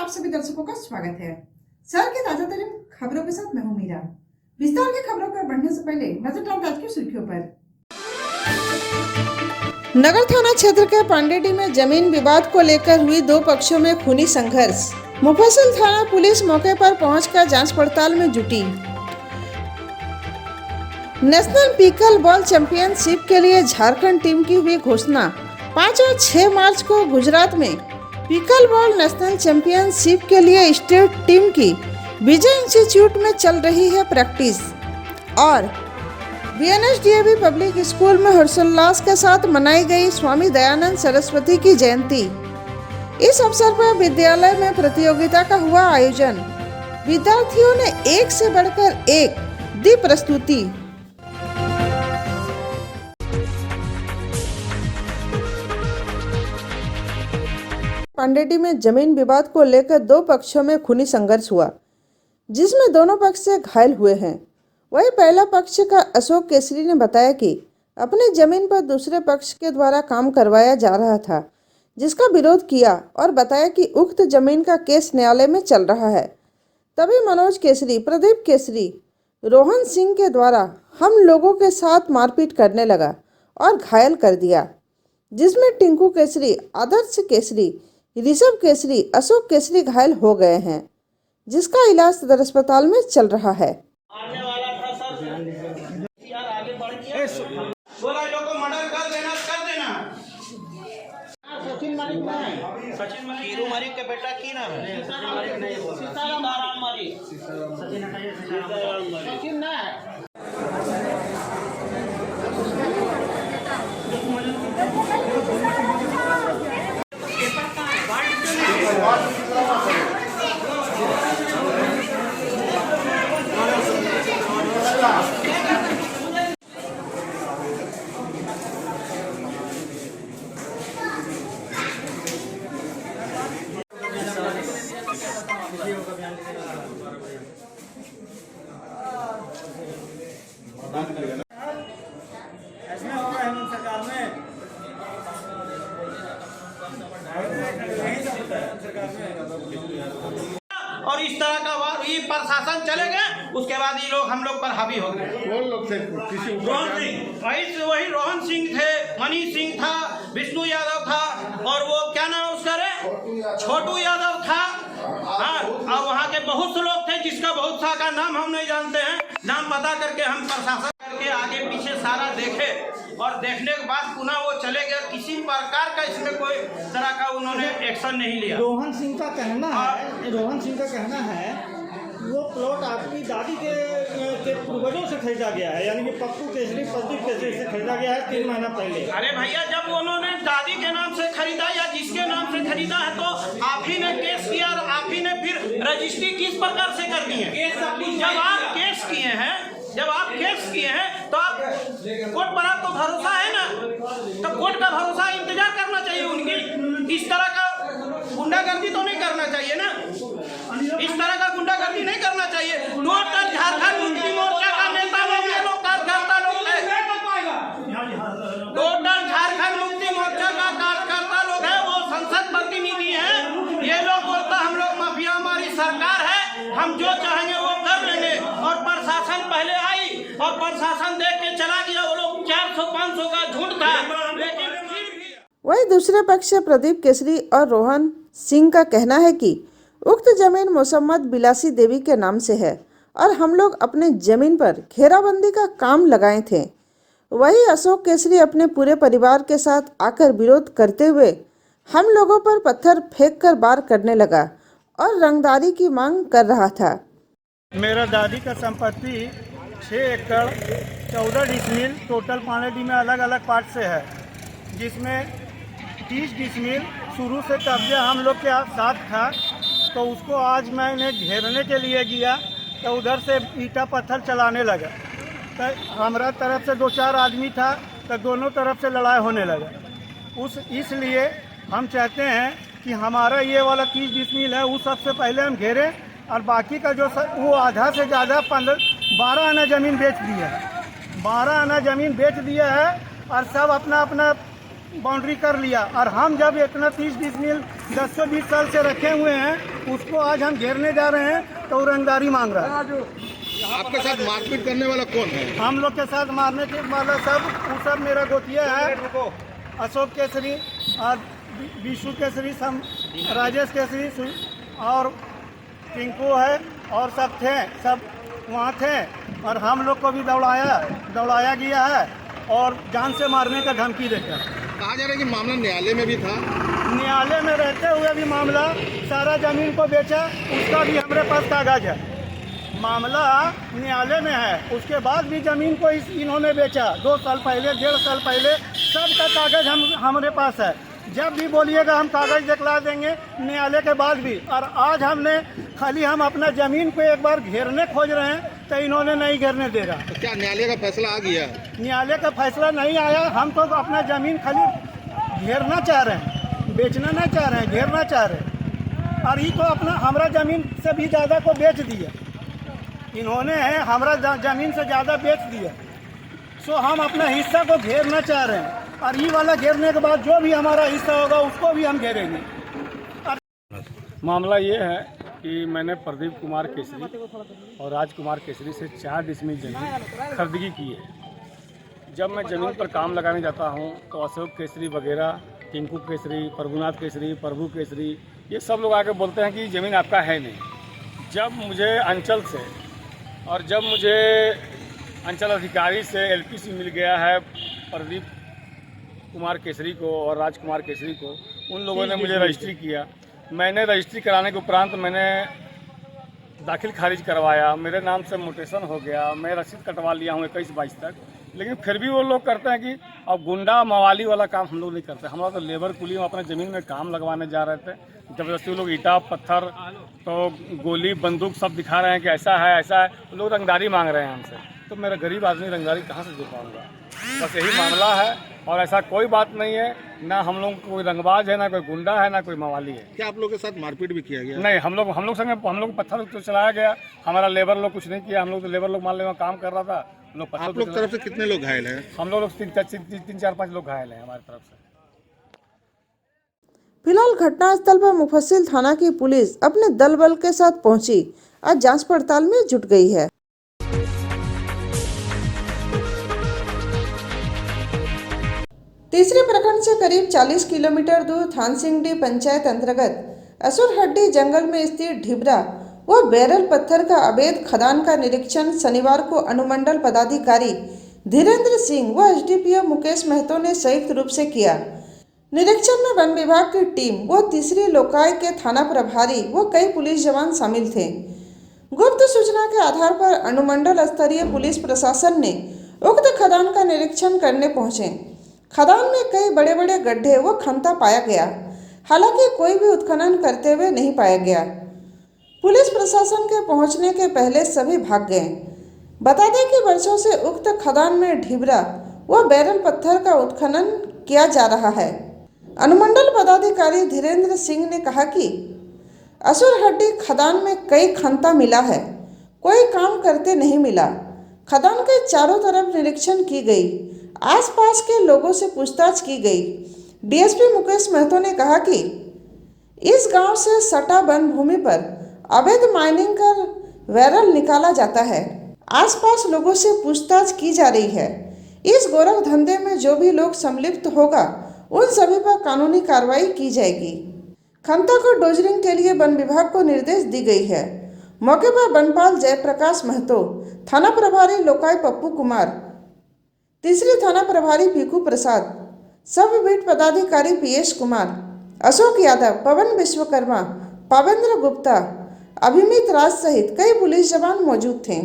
आप सभी दर्शकों का स्वागत है। शहर की ताजा तरीन खबरों के साथ मैं हूं मीरा। विस्तार की खबरों पर बढ़ने से पहले नजर डालते आज की सुर्खियों पर। नगर थाना क्षेत्र के पांडेडी में जमीन विवाद को लेकर हुई दो पक्षों में खूनी संघर्ष। मुफस्सिल थाना पुलिस मौके पर पहुंचकर जांच पड़ताल में जुटी। नेशनल पिकल बॉल चैंपियनशिप के लिए झारखंड टीम की हुई घोषणा। 5 और 6 मार्च को गुजरात में पिकल बॉल नेशनल चैंपियनशिप के लिए स्टेट टीम की विजय इंस्टीट्यूट में चल रही है प्रैक्टिस। और बीएनएसडीएवी पब्लिक स्कूल में हर्षोल्लास के साथ मनाई गई स्वामी दयानंद सरस्वती की जयंती। इस अवसर पर विद्यालय में प्रतियोगिता का हुआ आयोजन। विद्यार्थियों ने एक से बढ़कर एक दी प्रस्तुति। पांडेडी में जमीन विवाद को लेकर दो पक्षों में खूनी संघर्ष हुआ, जिसमें दोनों पक्ष से घायल हुए हैं। वही पहला पक्ष का अशोक केसरी ने बताया कि अपनी जमीन पर दूसरे पक्ष के द्वारा काम करवाया जा रहा था, जिसका विरोध किया और बताया कि उक्त जमीन का केस न्यायालय में चल रहा है। तभी मनोज केसरी, प्रदीप केसरी, रोहन सिंह के द्वारा हम लोगों के साथ मारपीट करने लगा और घायल कर दिया, जिसमें टिंकू केसरी, आदर्श केसरी, ऋषभ केसरी, अशोक केसरी घायल हो गए हैं, जिसका इलाज सदर अस्पताल में चल रहा है। आने वाला था सर, यार आगे बढ़ के 16 लोगों को मर्डर कर देना। सचिन मलिक नहीं, सचिन मलिक हीरो मलिक के बेटा की नाम है? सीताराम मलिक। सचिन ना ऐसे होगा हेमंत सरकार में और इस तरह का ये प्रशासन चले गए, उसके बाद ये लोग हम लोग पर हावी हो गए। कौन लोग थे? वही रोहन सिंह थे, मनीष सिंह था, विष्णु यादव था और वो क्या नाम उसका रे छोटू यादव था। हाँ, और वहाँ के बहुत से लोग थे जिसका बहुत सा का नाम हम नहीं जानते हैं। नाम पता करके हम प्रशासन करके आगे पीछे सारा देखे और देखने के बाद पुनः वो चले गए। किसी प्रकार का इसमें कोई तरह का उन्होंने एक्शन नहीं लिया। रोहन सिंह का कहना है वो प्लॉट आपकी दादी के पूर्वजों से खरीदा गया है, यानी कि पप्पू केसरी, प्रदीप केसरी से खरीदा गया है 3 महीना पहले। अरे भैया, जब उन्होंने दादी के नाम से खरीदा या जिसके नाम से खरीदा है तो आप ही ने केस किया और आप ही ने फिर रजिस्ट्री किस प्रकार से कर दी है? जब आप केस किए हैं तो आप कोर्ट पर आपको भरोसा है ना, तो कोर्ट का भरोसा इंतजार करना चाहिए उनकी। इस तरह का गुंडागर्दी तो नहीं करना चाहिए ना, इस तरह का गुंडागर्दी नहीं करना चाहिए। टोटल झारखंड मुक्ति मोर्चा का नेता लोग ये लोग कार्यकर्ता लोग है, टोटल झारखंड मुक्ति मोर्चा का कार्यकर्ता लोग है, वो संसद प्रतिनिधि है। ये लोग बोलता हम लोग माफिया, हमारी सरकार है, हम जो चाहेंगे वो कर लेंगे। और प्रशासन पहले आई और प्रशासन देख के चला गया। वो लोग 400-500 का झूठ था, लेकिन वही दूसरे पक्ष से प्रदीप केसरी और रोहन सिंह का कहना है कि उक्त जमीन मोसम्मद बिलासी देवी के नाम से है और हम लोग अपने जमीन पर घेराबंदी का काम लगाए थे। वही अशोक केसरी अपने पूरे परिवार के साथ आकर विरोध करते हुए हम लोगों पर पत्थर फेंक कर वार करने लगा और रंगदारी की मांग कर रहा था। मेरा दादी का संपत्ति 6 एकड़ 14 डिसमिल टोटल पांडेडी में अलग अलग पार्ट से है, जिसमें 30 डिसमिल शुरू से कब्जा हम लोग के साथ था। तो उसको आज मैंने घेरने के लिए गया तो उधर से ईटा पत्थर चलाने लगा। तो हमारा तरफ से 2-4 आदमी था, तो दोनों तरफ से लड़ाई होने लगा। इसलिए हम चाहते हैं कि हमारा ये वाला 30 डिसमिल है, उस सबसे पहले हम घेरें और बाकी का जो वो आधा से ज़्यादा 12 आना ज़मीन बेच दिया है। 12 आना ज़मीन बेच दिया है और सब अपना अपना बाउंड्री कर लिया, और हम जब इतना 30 डिसमिल 10 से 20 साल से रखे हुए हैं, उसको आज हम घेरने जा रहे हैं तो रंगदारी मांग रहा है। आपके साथ मारपीट करने वाला कौन है? हम लोग के साथ मारने के वाला वो सब मेरा गोतिया है, अशोक केसरी और विशु केसरी, सब राजेश केसरी और टिंकू है, और सब थे, सब वहाँ थे, और हम लोग को भी दौड़ाया गया है और जान से मारने का धमकी देकर। कहा जा रहा है कि मामला न्यायालय में भी था। न्यायालय में रहते हुए भी मामला, सारा जमीन को बेचा, उसका भी हमारे पास कागज है। मामला न्यायालय में है, उसके बाद भी जमीन को इन्होंने बेचा 2 साल पहले, 1.5 साल पहले, सबका कागज हमारे पास है। जब भी बोलिएगा हम कागज दिखला देंगे, न्यायालय के बाद भी। और आज हमने खाली हम अपना जमीन को एक बार घेरने खोज रहे हैं तो इन्होंने नहीं घेरने दे रहा। तो क्या न्यायालय का फैसला आ गया? न्यायालय का फैसला नहीं आया, हम तो अपना जमीन खाली घेरना चाह रहे हैं, बेचना नहीं चाह रहे हैं, घेरना चाह रहे हैं। और ये तो अपना हमारा जमीन से भी ज़्यादा को बेच दिया इन्होंने, हमारा जमीन से ज़्यादा बेच दिया। सो हम अपना हिस्सा को घेरना चाह रहे हैं, और ये वाला घेरने के बाद जो भी हमारा हिस्सा होगा उसको भी हम घेरेंगे। मामला ये है कि मैंने प्रदीप कुमार केसरी और राजकुमार केसरी से 4 डिसमिल जमीन खरीदगी की है। जब मैं ज़मीन पर काम लगाने जाता हूँ तो अशोक केसरी वगैरह, टिंकू केसरी, प्रभुनाथ केसरी, प्रभु केसरी, ये सब लोग आके बोलते हैं कि ज़मीन आपका है नहीं। जब मुझे अंचल से और जब मुझे अंचल अधिकारी से एलपीसी मिल गया है प्रदीप कुमार केसरी को और राजकुमार केसरी को, उन लोगों ने मुझे रजिस्ट्री किया। मैंने रजिस्ट्री कराने के उपरांत मैंने दाखिल खारिज करवाया, मेरे नाम से म्यूटेशन हो गया, मैं रसीद कटवा लिया हूँ 21-22 तक। लेकिन फिर भी वो लोग करते हैं कि अब गुंडा मवाली वाला काम हम लोग नहीं करते। हम लोग तो लेबर कुली हम अपने ज़मीन में काम लगवाने जा रहे थे, ज़बरदस्ती लोग ईटा पत्थर तो गोली बंदूक सब दिखा रहे हैं कि ऐसा है ऐसा है, लोग रंगदारी मांग रहे हैं हमसे। तो मेरा गरीब आदमी रंगदारी कहाँ से दे पाऊँगा? बस यही मामला है, और ऐसा कोई बात नहीं है, ना हम लोग कोई रंगबाज है, ना कोई गुंडा है, ना कोई मवाली है। क्या आप लोग के साथ मारपीट भी किया गया? नहीं, हम लोग पत्थर तो चलाया गया, हमारा लेबर लोग कुछ नहीं किया। हम लोग तो लेबर लोग मान लो काम कर रहा था, लोग पत्थर। आप लोग तरफ से कितने लोग घायल हैं? हम लोग 3-4-5 लोग घायल हैं हमारी तरफ से। फिलहाल घटनास्थल पर मुफस्सिल थाना की पुलिस अपने दल बल के साथ पहुंची और जांच पड़ताल में जुट गई है। तीसरे प्रखंड से करीब 40 किलोमीटर दूर थानसिंगडी पंचायत अंतर्गत असुरहड्डी जंगल में स्थित ढिबरा व बैरल पत्थर का अवैध खदान का निरीक्षण शनिवार को अनुमंडल पदाधिकारी धीरेन्द्र सिंह व एसडीपीओ मुकेश महतो ने संयुक्त रूप से किया। निरीक्षण में वन विभाग की टीम व तीसरी लोकाय के थाना प्रभारी व कई पुलिस जवान शामिल थे। गुप्त सूचना के आधार पर अनुमंडल स्तरीय पुलिस प्रशासन ने उक्त खदान का निरीक्षण करने पहुंचे। खदान में कई बड़े बड़े गड्ढे व खंता पाया गया, हालांकि कोई भी उत्खनन करते हुए नहीं पाया गया। पुलिस प्रशासन के पहुंचने के पहले सभी भाग गए। बता दें कि वर्षों से उक्त खदान में ढिबरा व बैरल पत्थर का उत्खनन किया जा रहा है। अनुमंडल पदाधिकारी धीरेन्द्र सिंह ने कहा कि असुरहड्डी खदान में कई खंता मिला है, कोई काम करते नहीं मिला। खदान के चारों तरफ निरीक्षण की गई, आसपास के लोगों से पूछताछ की गई। डीएसपी मुकेश महतो ने कहा कि इस गांव से सटा वन भूमि पर अवैध माइनिंग कर बैरल निकाला जाता है। आसपास लोगों से पूछताछ की जा रही है। इस गोरख धंधे में जो भी लोग सम्मिलित होगा उन सभी पर कानूनी कार्रवाई की जाएगी। खंता को डोजरिंग के लिए वन विभाग को निर्देश दी गई है। मौके पर वनपाल जयप्रकाश महतो, थाना प्रभारी लोकाय पप्पू कुमार, तीसरी थाना प्रभारी पीकू प्रसाद, सब बीट पदाधिकारी पीएस कुमार, अशोक यादव, पवन विश्वकर्मा, पावेंद्र गुप्ता, अभिमित राज सहित कई पुलिस जवान मौजूद थे।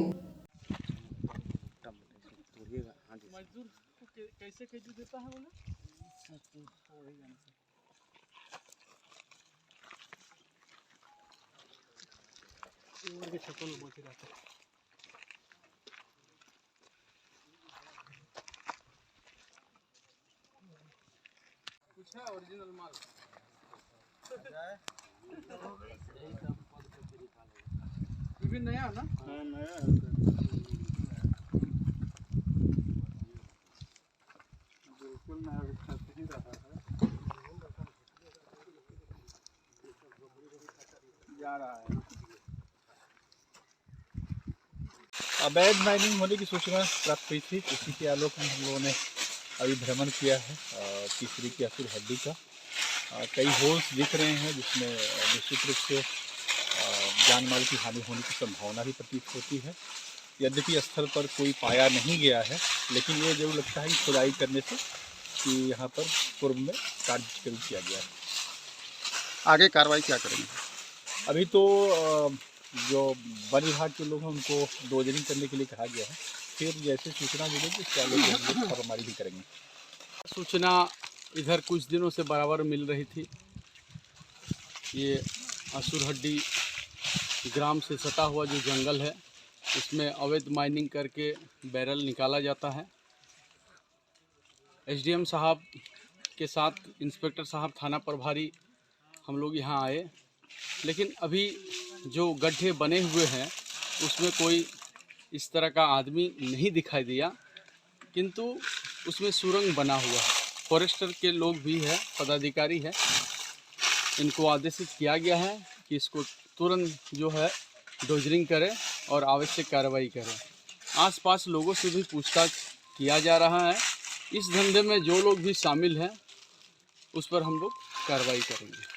नया ना? बिल्कुल नया अवैध माइनिंग होने की सूचना प्राप्त हुई थी, उसी के आलोक में हम लोगों ने अभी भ्रमण किया है तीसरी की असुर हड्डी का। कई होल्स दिख रहे हैं जिसमें निश्चित रूप से जान माल की हानि होने की संभावना भी प्रतीत होती है। यद्यपि स्थल पर कोई पाया नहीं गया है, लेकिन ये जरूर लगता है कि खुदाई करने से कि यहाँ पर पूर्व में कार्य जरूर किया गया है। आगे कार्रवाई क्या करेंगे? अभी तो जो वन विभाग के लोग हैं उनको डोजरिंग करने के लिए कहा गया है, फिर जैसे सूचना मिलेगी उसके आगे हम लोग छापेमारी भी करेंगे। सूचना इधर कुछ दिनों से बराबर मिल रही थी। ये असुरहड्डी ग्राम से सटा हुआ जो जंगल है, इसमें अवैध माइनिंग करके बैरल निकाला जाता है। एसडीएम साहब के साथ इंस्पेक्टर साहब थाना प्रभारी हम लोग यहाँ आए, लेकिन अभी जो गड्ढे बने हुए हैं उसमें कोई इस तरह का आदमी नहीं दिखाई दिया, किंतु उसमें सुरंग बना हुआ है। फॉरेस्टर के लोग भी है, पदाधिकारी है, इनको आदेशित किया गया है कि इसको तुरंत जो है डोजरिंग करें और आवश्यक कार्रवाई करें। आसपास लोगों से भी पूछताछ किया जा रहा है। इस धंधे में जो लोग भी शामिल हैं उस पर हम लोग कार्रवाई करेंगे।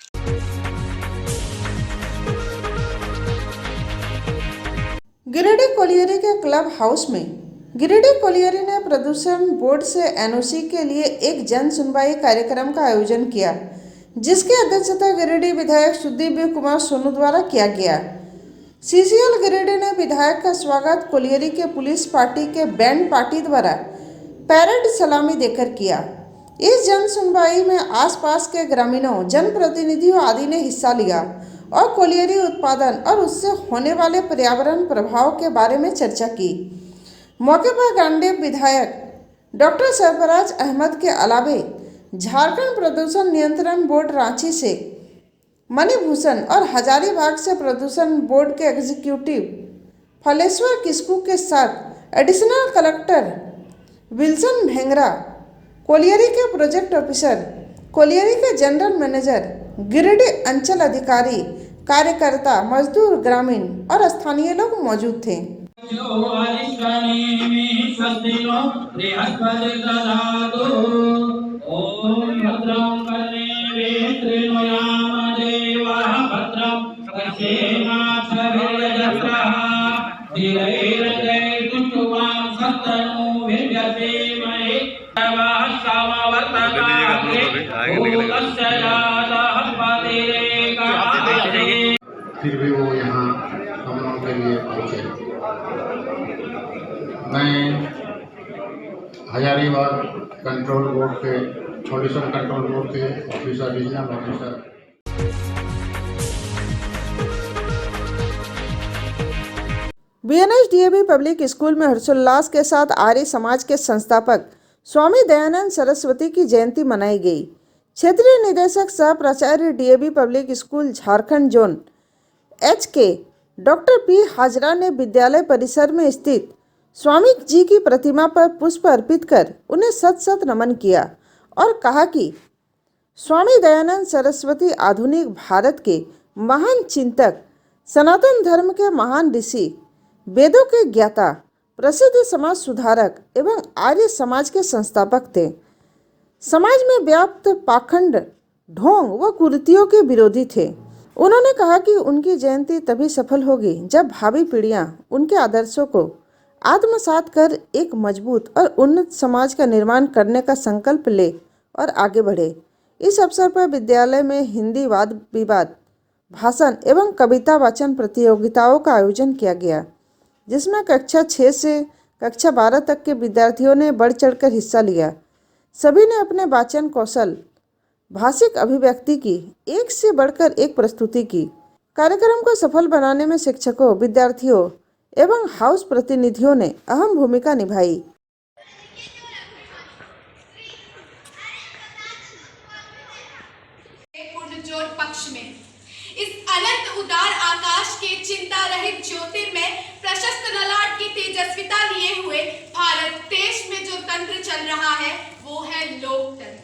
गिरिडीह कोलियरी के क्लब हाउस में गिरिडीह कोलियरी ने प्रदूषण बोर्ड से एनओसी के लिए एक जन सुनवाई कार्यक्रम का आयोजन किया, जिसकी अध्यक्षता गिरिडीह विधायक सुदीप कुमार सोनू द्वारा किया गया। सीसीएल गिरिडीह ने विधायक का स्वागत कोलियरी के पुलिस पार्टी के बैंड पार्टी द्वारा पैरेड सलामी देकर किया। इस जन सुनवाई में आसपास के ग्रामीणों, जनप्रतिनिधियों आदि ने हिस्सा लिया और कोलियरी उत्पादन और उससे होने वाले पर्यावरण प्रभाव के बारे में चर्चा की। मौके पर गांडेय विधायक डॉक्टर सरफराज अहमद के अलावे झारखंड प्रदूषण नियंत्रण बोर्ड रांची से मणिभूषण और हजारीबाग से प्रदूषण बोर्ड के एग्जीक्यूटिव फलेश्वर किस्कू के साथ additional collector Wilson Bhengra, colliery के प्रोजेक्ट ऑफिसर, कोलियरी के जनरल मैनेजर, गिरिडीह अंचल अधिकारी, कार्यकर्ता, मजदूर, ग्रामीण और स्थानीय लोग मौजूद थे। फिर भी वो यहाँ हम लोगों के लिए पहुँचे। मैं हजारीबाग कंट्रोल बोर्ड के पॉल्यूशन कंट्रोल बोर्ड के officer, regional officer. BNS-DAV public school में हर्षोल्लास के साथ आर्य समाज के संस्थापक स्वामी दयानंद सरस्वती की जयंती मनाई गई। क्षेत्रीय निदेशक सह प्राचार्य DAV public school Jharkhand zone HK doctor P Hazra ने विद्यालय परिसर में स्थित स्वामी जी की प्रतिमा पर पुष्प अर्पित कर उन्हें सत सत नमन किया और कहा कि स्वामी दयानंद सरस्वती आधुनिक भारत के महान चिंतक, सनातन धर्म के महान ऋषि, वेदों के ज्ञाता, प्रसिद्ध समाज सुधारक एवं आर्य समाज के संस्थापक थे। समाज में व्याप्त पाखंड, ढोंग व कुरीतियों के विरोधी थे। उन्होंने कहा कि उनकी जयंती तभी सफल होगी जब भावी पीढ़ियां उनके आदर्शों को आत्मसात कर एक मजबूत और उन्नत समाज का निर्माण करने का संकल्प ले और आगे बढ़े। इस अवसर पर विद्यालय में हिंदी वाद विवाद, भाषण एवं कविता वाचन प्रतियोगिताओं का आयोजन किया गया, जिसमें कक्षा 6 से कक्षा 12 तक के विद्यार्थियों ने बढ़ चढ़कर हिस्सा लिया। सभी ने अपने वाचन कौशल, भाषिक अभिव्यक्ति की एक से बढ़कर एक प्रस्तुति की। कार्यक्रम को सफल बनाने में शिक्षकों, विद्यार्थियों एवं हाउस प्रतिनिधियों ने अहम भूमिका निभाई। पूर्णजोर पक्ष में इस अनंत उदार आकाश के चिंता रहित ज्योतिर्मय प्रशस्त ललाट की तेजस्विता लिए हुए भारत देश में जो तंत्र चल रहा है वो है लोकतंत्र।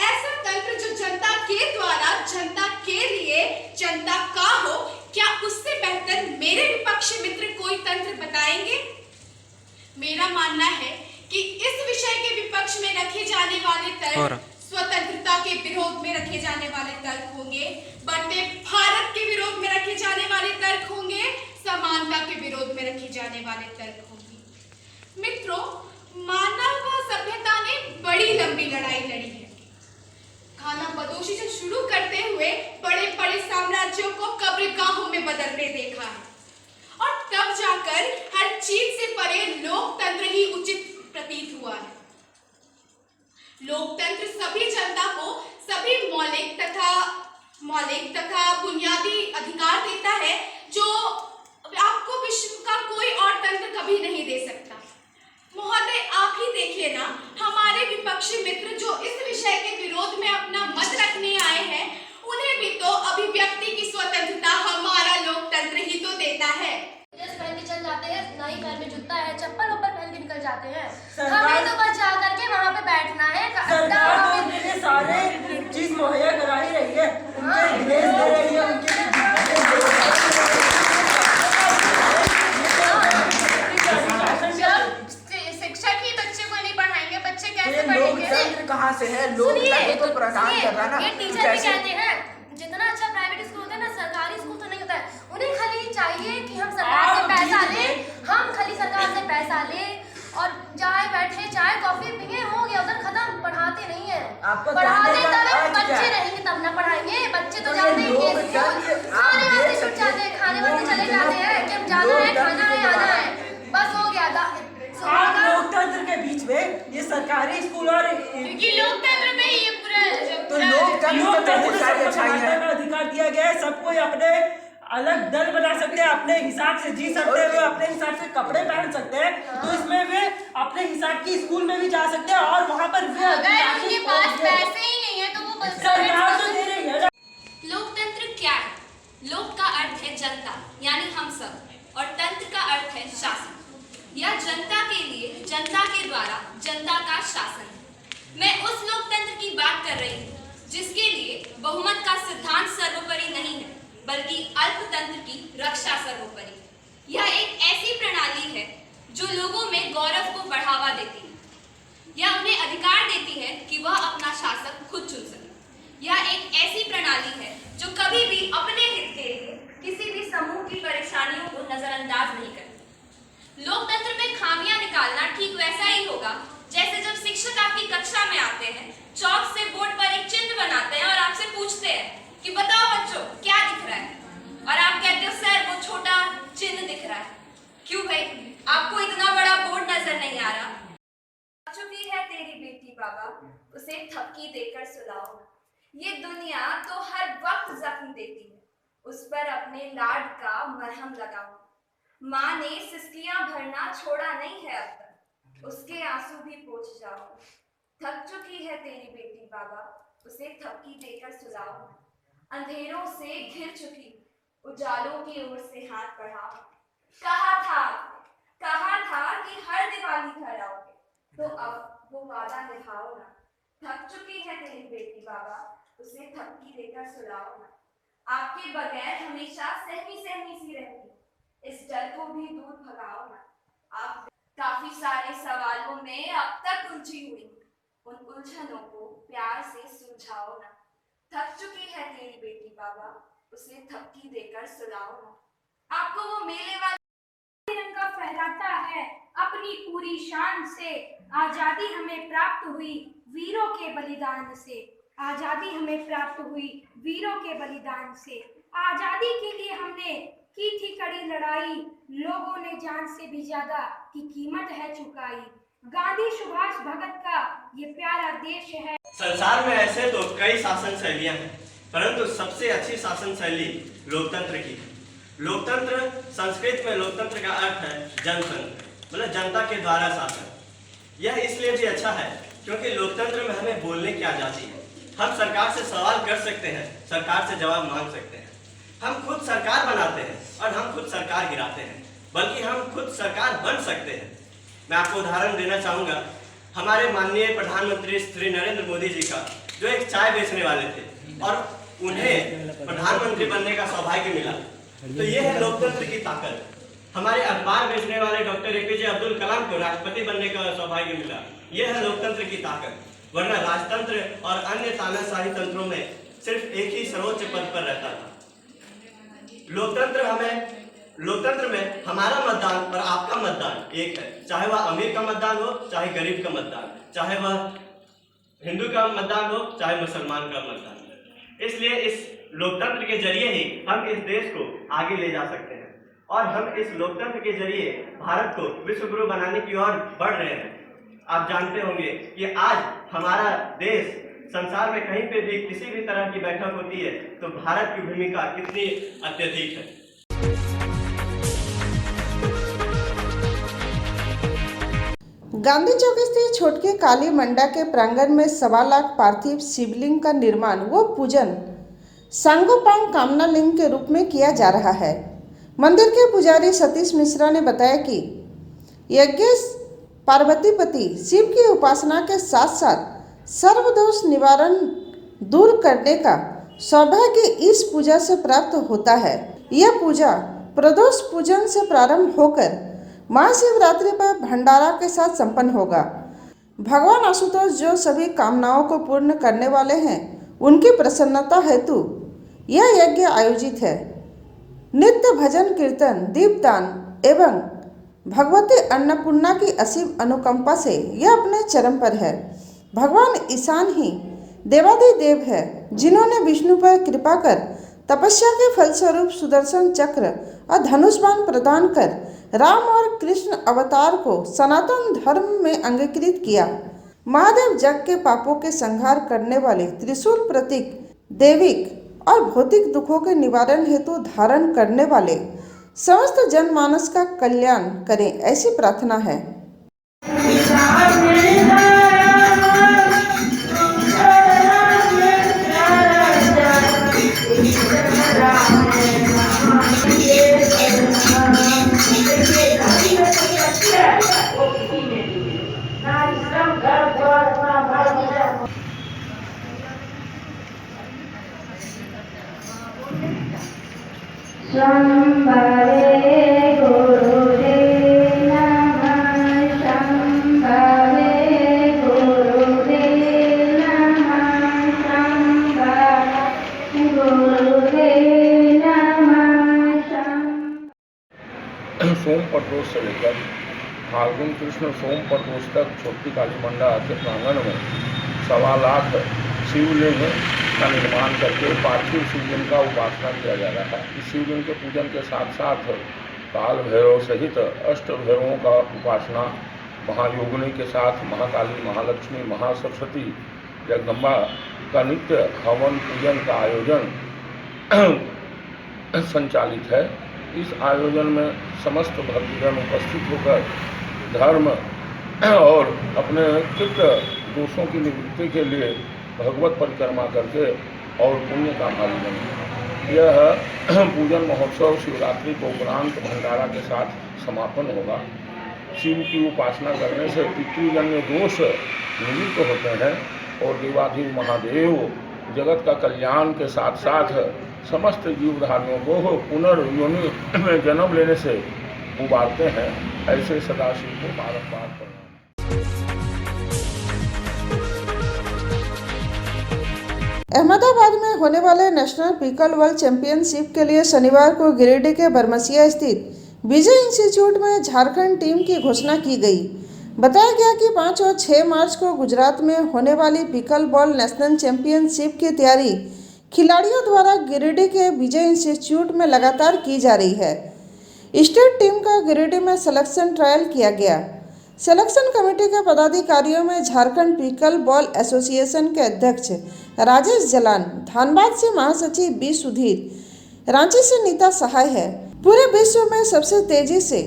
ऐसा तंत्र जो जनता के द्वारा, जनता के लिए, जनता का हो लोकतंत्र बताएंगे? मेरा मानना है कि इस विषय के विपक्ष में रखे जाने वाले तर्क स्वतंत्रता के विरोध में रखे जाने वाले तर्क होंगे, बढ़ते भारत के विरोध में रखे जाने वाले तर्क होंगे, समानता के विरोध में रखे जाने वाले तर्क होंगे। मित्रों, मानव सभ्यता ने बड़ी लंबी लड़ाई लड़ी है। खाना बदोशी से शुरू करते हुए बड़े बड़े साम्राज्यों को कब्रगाहों में बदलते देखा है, और तब जाकर हर चीज से परे लोकतंत्र ही उचित प्रतीत हुआ है। लोकतंत्र सभी जनता को सभी मौलिक तथा बुनियादी अधिकार देता है जो आपको विश्व का कोई और तंत्र कभी नहीं दे सकता। महोदय, आप ही देखिए ना, हमारे विपक्षी मित्र जो इस विषय के विरोध में अपना मत रखने आए हैं, उन्हें भी तो अभिव्यक्ति की स्वतंत्रता हमारा लोकतंत्र ही तो देता है। ड्रेस पहन के चल जाते हैं, ना ही पैर में जूता है, चप्पल ऊपर पहन के निकल जाते हैं। हमें तो बस जा करके वहाँ पे बैठना है। सरकार तो उनके लिए सारे चीज मुहैया करा ही रही है, उनके ड्रेस दे रही है, उनके शिक्षक ही बच्चे को नहीं पढ़ाएंगे, बच्चे कैसे पढ़ेंगे? लोकतंत्र कहाँ से है? लोकतंत्र तो प्रदान कर रहा ना। ये टीचर भी कहते हैं जितना अच्छा प्राइवेट स्कूल होता है ना, सरकारी स्कूल तो नहीं होता है। उन्हें खाली चाहिए कि हम सरकार से पैसा लें, हम खाली सरकार से पैसा लें और चाय बैठे, चाय कॉफी पिए, हो गया, उधर खत्म। पढ़ाते नहीं है, पढ़ाते तब बच्चे रहेंगे तब ना पढ़ाएंगे। बच्चे तो जाते हैं खाने वास्ते छूट जाते हैं, खाने वास्ते चले जाते हैं कि हम जाना है, खाना है, आना है, बस हो गया। आप लोकतंत्र के बीच में ये सरकारी स्कूल और क्योंकि लोकतंत्र में ये तो लोकतंत्र का अधिकार दिया गया है। सबको अपने अलग दल बना सकते हैं, अपने हिसाब से जी सकते हैं, वे अपने हिसाब से कपड़े पहन सकते हैं, तो इसमें वे अपने हिसाब की स्कूल में भी जा सकते हैं और वहाँ पर अगर उनके पास पैसे ही नहीं है तो वो सरकार तो दे रही है। लोकतंत्र क्या है? लोक का अर्थ है जनता यानी हम सब, और तंत्र का अर्थ है शासन। यह जनता के लिए, जनता के द्वारा, जनता का शासन है। मैं उस लोकतंत्र की बात कर रही हूँ जिसके लिए बहुमत का सिद्धांत सर्वोपरि नहीं है, बल्कि अल्पतंत्र की रक्षा सर्वोपरि। यह एक ऐसी प्रणाली है जो लोगों में गौरव को बढ़ावा देती है। यह उन्हें अधिकार देती है कि वह अपना शासक खुद चुन सके। यह एक ऐसी प्रणाली है जो कभी भी अपने हित के लिए किसी भी समूह की परेशानियों को नजरअंदाज नहीं करती। लोकतंत्र में खामियां निकालना ठीक वैसा ही होगा जैसे जब शिक्षक आपकी कक्षा में आते हैं, चौक से बोर्ड पर एक चिन्ह बनाते हैं और आपसे पूछते हैं कि बताओ बच्चों क्या दिख रहा है, और आप कहते हो सर वो छोटा चिन्ह दिख रहा है। क्यों भाई, आपको इतना बड़ा बोर्ड नजर नहीं आ रहा? चुकी है तेरी बेटी बाबा, उसे थपकी देकर सुलाओ। ये दुनिया तो हर वक्त जख्म देती है, उस पर अपने लाड का मरहम लगाओ। माँ ने सिसकियां भरना छोड़ा नहीं है अब तक, उसके आंसू भी पोंछ जाओ। थक चुकी है तेरी बेटी बाबा, उसे थपकी देकर सुलाओ। अंधेरों से घिर चुकी, उजालों की ओर से हाथ बढ़ाओ। कहा था कि हर दिवाली घर आओगे, तो अब वो वादा निभाओ ना। थक चुकी है तेरी बेटी बाबा, उसे थपकी देकर सुलाओ ना। आपके बगैर हमेशा सहमी सहमी सी रहती, इस डर को भी दूर भगाओ ना। आप काफी सारे सवालों में अब तक उलझी हुई, उन उलझनों को प्यार से सुलझाओ ना। थक चुकी है तेरी बेटी बाबा, उसे थपकी देकर सुलाओ ना। आपको वो मेले वाला तिरंगा फहराता है अपनी पूरी शान से। आजादी हमें प्राप्त हुई वीरों के बलिदान से। आजादी हमें प्राप्त हुई वीरों के बलिदान से। आजादी के लिए हमने की थी कड़ी लड़ाई, लोगों ने जान से भी ज्यादा की कीमत है चुकाई। गांधी सुभाष भगत का ये प्यारा देश है। संसार में ऐसे तो कई शासन शैलियां हैं, परंतु सबसे अच्छी शासन शैली लोकतंत्र की है। लोकतंत्र, संस्कृत में लोकतंत्र का अर्थ है जनतंत्र, मतलब जनता के द्वारा शासन। यह इसलिए भी अच्छा है क्योंकि लोकतंत्र में हमें बोलने की आजादी है। हम सरकार से सवाल कर सकते हैं, सरकार से जवाब मांग सकते हैं। हम खुद सरकार बनाते हैं और हम खुद सरकार गिराते हैं, बल्कि हम खुद सरकार बन सकते हैं। मैं आपको उदाहरण देना चाहूँगा हमारे माननीय प्रधानमंत्री श्री नरेंद्र मोदी जी का, जो एक चाय बेचने वाले थे और उन्हें प्रधानमंत्री बनने का सौभाग्य मिला। तो ये है लोकतंत्र की ताकत। हमारे अखबार बेचने वाले डॉक्टर APJ अब्दुल कलाम को राष्ट्रपति बनने का सौभाग्य मिला। यह है लोकतंत्र की ताकत, वरना राजतंत्र और अन्य तानाशाही तंत्रों में सिर्फ एक ही सर्वोच्च पद पर रहता था। लोकतंत्र में हमारा मतदान और आपका मतदान एक है, चाहे वह अमीर का मतदान हो, चाहे गरीब का मतदान, चाहे वह हिंदू का मतदान हो, चाहे मुसलमान का मतदान हो। इसलिए इस लोकतंत्र के जरिए ही हम इस देश को आगे ले जा सकते हैं और हम इस लोकतंत्र के जरिए भारत को विश्व गुरु बनाने की ओर बढ़ रहे हैं। आप जानते होंगे कि आज हमारा देश संसार में कहीं पे भी किसी भी तरह की बैठक होती है तो भारत की भूमिका कितनी अत्यधिक है। गांधी चौक स्थित छोटके काली मंडा के प्रांगण में 1.25 लाख पार्थिव शिवलिंग का निर्माण व पूजन सांगोपांग कामना लिंग के रूप में किया जा रहा है। मंदिर के पुजारी सतीश मिश्रा ने बताया कि यज्ञ पार्वतीपति शिव की उपासना के साथ साथ सर्वदोष निवारण दूर करने का सौभाग्य इस पूजा से प्राप्त होता है। यह पूजा प्रदोष पूजन से प्रारंभ होकर महाशिवरात्रि पर भंडारा के साथ संपन्न होगा। भगवान आशुतोष जो सभी कामनाओं को पूर्ण करने वाले हैं, उनकी प्रसन्नता हेतु यह यज्ञ आयोजित है। नित्य भजन कीर्तन, दीपदान एवं भगवती अन्नपूर्णा की असीम अनुकंपा से यह अपने चरम पर है। भगवान ईशान ही देवादिदेव है, जिन्होंने विष्णु पर कृपा कर तपस्या के फलस्वरूप सुदर्शन चक्र और धनुष बाण प्रदान कर राम और कृष्ण अवतार को सनातन धर्म में अंगीकृत किया। महादेव जग के पापों के संहार करने वाले त्रिशूल प्रतीक दैविक और भौतिक दुखों के निवारण हेतु धारण करने वाले समस्त जनमानस का कल्याण करें, ऐसी प्रार्थना है। सोम प्रदोष से लेकर फाल्गुन कृष्ण सोम प्रदोष तक छोटी काली मंडा के प्रांगण में 1.25 लाख शिवलिंग का निर्माण करके पार्थिव शिवलिंग का उपासना किया जा रहा है। इस शिवलिंग के पूजन के साथ साथ काल भैरव सहित अष्ट भैरवों का उपासना, महायोगिनी के साथ महाकाली, महालक्ष्मी, महासरस्वती, जगदम्बा का नित्य हवन पूजन का आयोजन संचालित है। इस आयोजन में समस्त भक्तजन उपस्थित होकर धर्म और अपने कृत दोषों की निवृत्ति के लिए भगवत परिक्रमा करके और पुण्य का भागी बने। यह पूजन महोत्सव शिवरात्रि को उपरांत भंडारा के साथ समापन होगा। शिव की उपासना करने से पितृजन्य दोष निवृत्त होते हैं और देवाधीन महादेव जगत का कल्याण के साथ साथ समस्त जीवधारियों को पुनर्योनि में जन्म लेने से उबारते हैं। ऐसे सदाशिव को बारंबार प्रणाम। अहमदाबाद में होने वाले नेशनल पिकल वर्ल्ड चैंपियनशिप के लिए शनिवार को गिरिडीह के बरमसिया स्थित विजय इंस्टीट्यूट में झारखंड टीम की घोषणा की गई। बताया गया कि 5 और 6 मार्च को गुजरात में होने वाली पिकल बॉल नेशनल चैंपियनशिप की तैयारी खिलाड़ियों द्वारा गिरिडीह के विजय इंस्टीट्यूट में लगातार की जा रही है। स्टेट टीम का गिरिडीह में सिलेक्शन ट्रायल किया गया। सिलेक्शन कमेटी के पदाधिकारियों में झारखंड पिकल बॉल एसोसिएशन के अध्यक्ष राजेश जलान, धनबाद से महासचिव बी सुधीर, रांची से नीता सहाय है। पूरे विश्व में सबसे तेजी से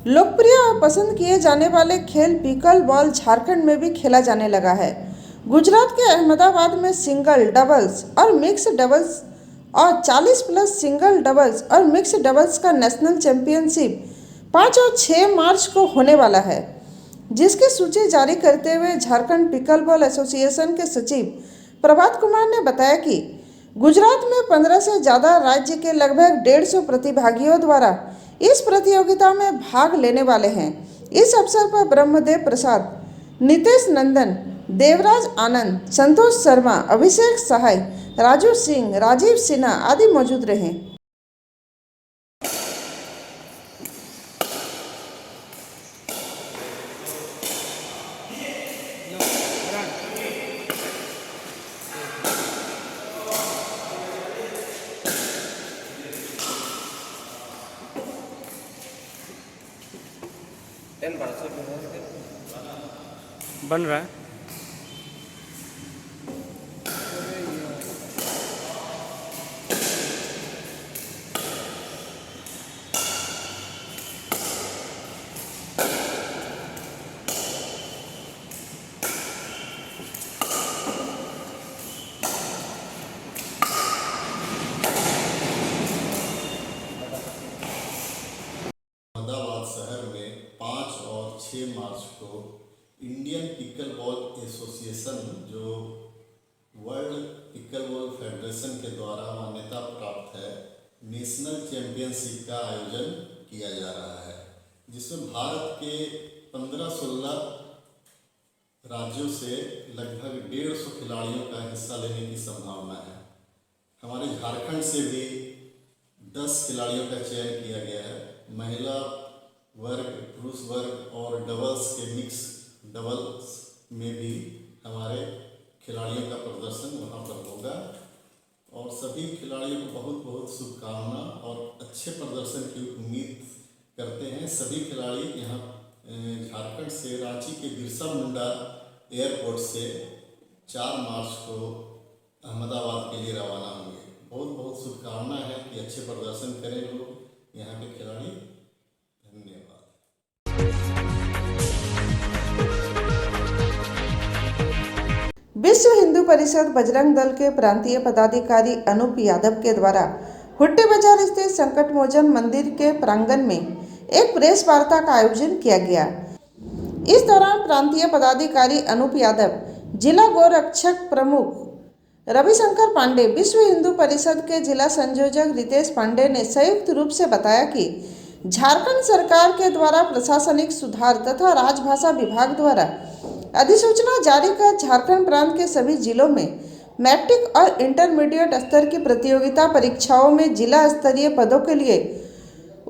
लोकप्रिय और पसंद किए जाने वाले खेल पिकल बॉल झारखंड में भी खेला जाने लगा है। गुजरात के अहमदाबाद में सिंगल डबल्स और मिक्स डबल्स और 40+ सिंगल डबल्स और मिक्स डबल्स का नेशनल चैंपियनशिप 5 और 6 मार्च को होने वाला है, जिसकी सूची जारी करते हुए झारखंड पिकल बॉल एसोसिएशन के सचिव प्रभात कुमार ने बताया कि गुजरात में 15 से ज़्यादा राज्य के लगभग 150 प्रतिभागियों द्वारा इस प्रतियोगिता में भाग लेने वाले हैं। इस अवसर पर ब्रह्मदेव प्रसाद, नितेश नंदन, देवराज आनंद, संतोष शर्मा, अभिषेक सहाय, राजू सिंह, राजीव सिन्हा आदि मौजूद रहे। बन रहा है। अहमदाबाद शहर में 5 और 6 मार्च को इंडियन पिकल बॉल एसोसिएशन, जो वर्ल्ड पिकल बॉल फेडरेशन के द्वारा मान्यता प्राप्त है, नेशनल चैंपियनशिप का आयोजन किया जा रहा है, जिसमें भारत के 15-16 राज्यों से लगभग 150 खिलाड़ियों का हिस्सा लेने की संभावना है। हमारे झारखंड से भी 10 खिलाड़ियों का चयन किया गया है। महिला वर्ग, पुरुष वर्ग और डबल्स के मिक्स डबल्स में भी हमारे खिलाड़ियों का प्रदर्शन वहाँ पर होगा और सभी खिलाड़ियों को बहुत बहुत शुभकामना और अच्छे प्रदर्शन की उम्मीद करते हैं। सभी खिलाड़ी यहाँ झारखंड से रांची के बिरसा मुंडा एयरपोर्ट से 4 मार्च को अहमदाबाद के लिए रवाना होंगे। बहुत बहुत शुभकामना है कि अच्छे प्रदर्शन करें लोग यहाँ के खिलाड़ी। धन्यवाद। विश्व हिंदू परिषद बजरंग दल के प्रांतीय पदाधिकारी अनूप यादव के द्वारा हुट्टे बाजार स्थित संकट मोचन मंदिर के प्रांगण में एक प्रेस वार्ता का आयोजन किया गया। इस दौरान प्रांतीय पदाधिकारी अनूप यादव, जिला गोरक्षक प्रमुख रविशंकर पांडे, विश्व हिंदू परिषद के जिला संयोजक रितेश पांडे ने संयुक्त रूप से बताया कि झारखंड सरकार के द्वारा प्रशासनिक सुधार तथा राजभाषा विभाग द्वारा अधिसूचना जारी कर झारखंड प्रांत के सभी जिलों में मैट्रिक और इंटरमीडिएट स्तर की प्रतियोगिता परीक्षाओं में जिला स्तरीय पदों के लिए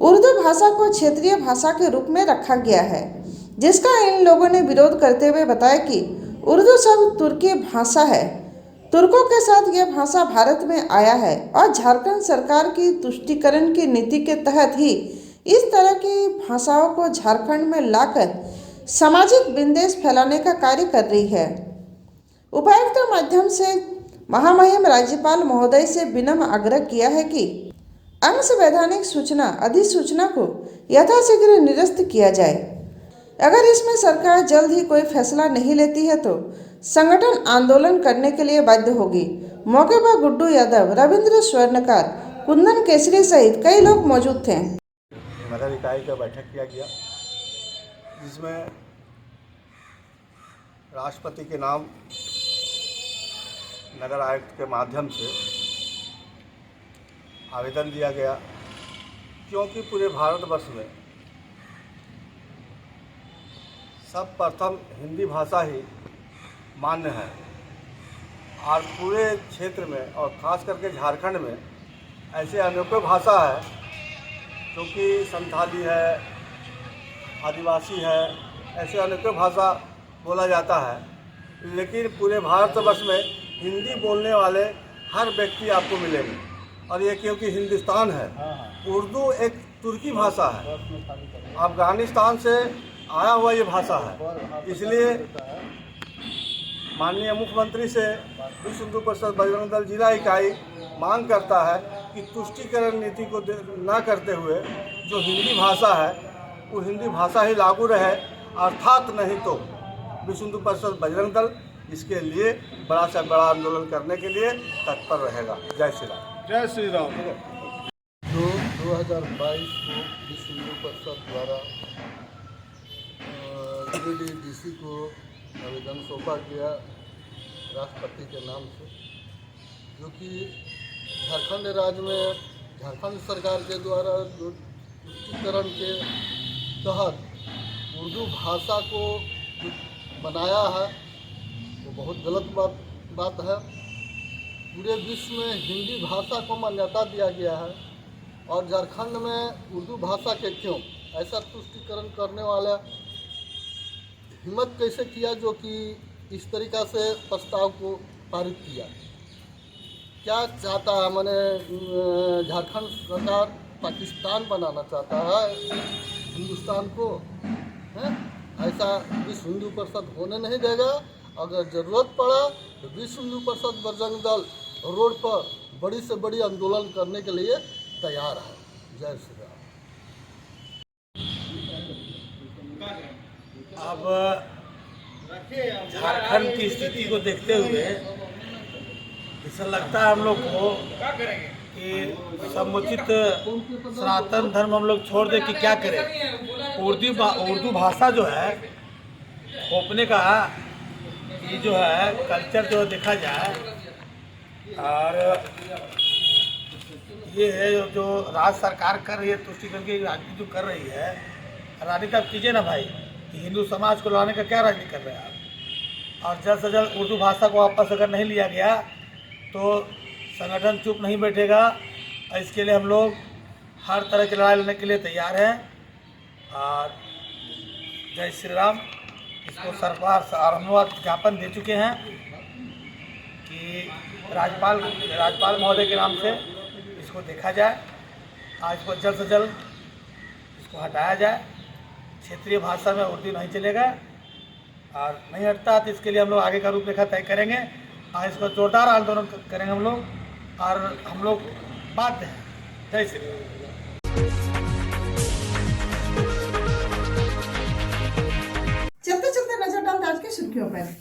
उर्दू भाषा को क्षेत्रीय भाषा के रूप में रखा गया है, जिसका इन लोगों ने विरोध करते हुए बताया कि उर्दू शब्द तुर्की भाषा है। तुर्कों के साथ यह भाषा भारत में आया है और झारखंड सरकार की तुष्टीकरण की नीति के तहत ही इस तरह की भाषाओं को झारखंड में लाकर सामाजिक विद्वेष फैलाने का कार्य कर रही है। उपायुक्त के माध्यम से महामहिम राज्यपाल महोदय से विनम्र आग्रह किया है कि अंशवैधानिक सूचना अधिसूचना को यथाशीघ्र निरस्त किया जाए। अगर इसमें सरकार जल्द ही कोई फैसला नहीं लेती है तो संगठन आंदोलन करने के लिए बाध्य होगी। मौके पर गुड्डू यादव, रविंद्र स्वर्णकार, कुंदन केसरी सहित कई लोग मौजूद थे। नगर इकाई का बैठक किया गया, जिसमें राष्ट्रपति के नाम नगर आयुक्त के माध्यम से आवेदन दिया गया, क्योंकि पूरे भारतवर्ष में सर्वप्रथम हिंदी भाषा ही मान्य है और पूरे क्षेत्र में और ख़ास करके झारखंड में ऐसे अनेकों भाषा है, जो कि संथाली है, आदिवासी है, ऐसे अनेकों भाषा बोला जाता है। लेकिन पूरे भारतवर्ष में हिंदी बोलने वाले हर व्यक्ति आपको मिलेंगे, और ये क्योंकि हिंदुस्तान है। उर्दू एक तुर्की भाषा है, अफ़गानिस्तान से आया हुआ ये भाषा है। इसलिए माननीय मुख्यमंत्री से विश्व हिंदू परिषद बजरंग दल जिला इकाई मांग करता है कि तुष्टीकरण नीति को न करते हुए जो हिंदी भाषा है वो हिंदी भाषा ही लागू रहे, अर्थात नहीं तो विश्व हिंदू परिषद बजरंग दल इसके लिए बड़ा से बड़ा आंदोलन करने के लिए तत्पर रहेगा। जय श्री राम। जय श्री राम। 2022 को विश्व हिंदू परिषद द्वारा डीसी को आवेदन सौंपा गया राष्ट्रपति के नाम से, जो कि झारखंड राज्य में झारखंड सरकार के द्वारा जो तुष्टीकरण के तहत उर्दू भाषा को जो बनाया है वो बहुत गलत बात है। पूरे विश्व में हिंदी भाषा को मान्यता दिया गया है और झारखंड में उर्दू भाषा के क्यों ऐसा तुष्टीकरण करने वाला हिम्मत कैसे किया जो कि इस तरीक़ा से प्रस्ताव को पारित किया। क्या चाहता है, मैंने झारखंड सरकार पाकिस्तान बनाना चाहता है हिंदुस्तान को, है? ऐसा विश्व हिंदू परिषद होने नहीं देगा। अगर ज़रूरत पड़ा तो विश्व हिंदू परिषद बजरंग दल रोड पर बड़ी से बड़ी आंदोलन करने के लिए तैयार है। जय श्री राम। अब झारखंड की स्थिति को देखते हुए ऐसा लगता है हम लोग को कि समुचित सनातन धर्म हम लोग छोड़ दे कि क्या करें। उर्दू भाषा जो है थोपने का ये जो है कल्चर जो देखा जाए, और ये है जो राज्य सरकार कर रही है तुष्टीकरण की राजनीति जो कर रही है। राजनीति आप कीजिए ना भाई, हिंदू समाज को लाने का क्या राजनीति कर रहे हैं आप। और जल्द से जल्द उर्दू भाषा को वापस अगर नहीं लिया गया तो संगठन चुप नहीं बैठेगा। इसके लिए हम लोग हर तरह की लड़ाई लड़ने के लिए तैयार हैं। और जय श्री राम। इसको सरकार और हम लोग ज्ञापन दे चुके हैं कि राज्यपाल महोदय के नाम से इसको देखा जाए और इसको जल्द से जल्द इसको हटाया जाए। क्षेत्रीय भाषा में उर्दू नहीं चलेगा और नहीं हटता तो इसके लिए हम लोग आगे का रूपरेखा तय करेंगे और इसको जोरदार आंदोलन करेंगे हम लोग, और हम लोग बाध्य हैं। जय श्री राम। चलते चलते नजर डालते आज की सुर्खियों पर।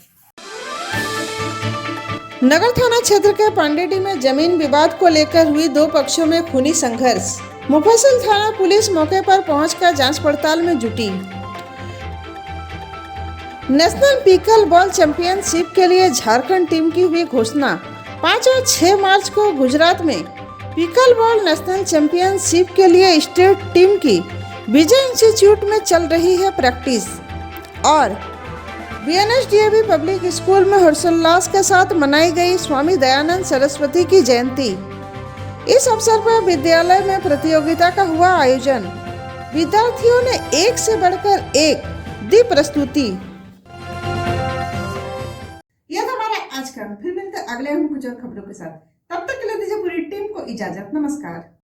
नगर थाना क्षेत्र के पांडेडी में जमीन विवाद को लेकर हुई दो पक्षों में खूनी संघर्ष। मुफस्सिल थाना पुलिस मौके पर पहुंचकर जांच पड़ताल में जुटी। नेशनल पिकल बॉल चैंपियनशिप के लिए झारखंड टीम की हुई घोषणा। 5 और 6 मार्च को गुजरात में पिकल बॉल नेशनल चैंपियनशिप के लिए स्टेट टीम की विजय इंस्टीट्यूट में चल रही है प्रैक्टिस। और BNSDAB पब्लिक स्कूल में हर्षोल्लास के साथ मनाई गई स्वामी दयानंद सरस्वती की जयंती। इस अवसर पर विद्यालय में प्रतियोगिता का हुआ आयोजन। विद्यार्थियों ने एक से बढ़कर एक दी प्रस्तुति। यह था हमारा आज का। फिर मिलते अगले हम कुछ और खबरों के साथ। तब तक के लिए दीजिए पूरी टीम को इजाजत। नमस्कार।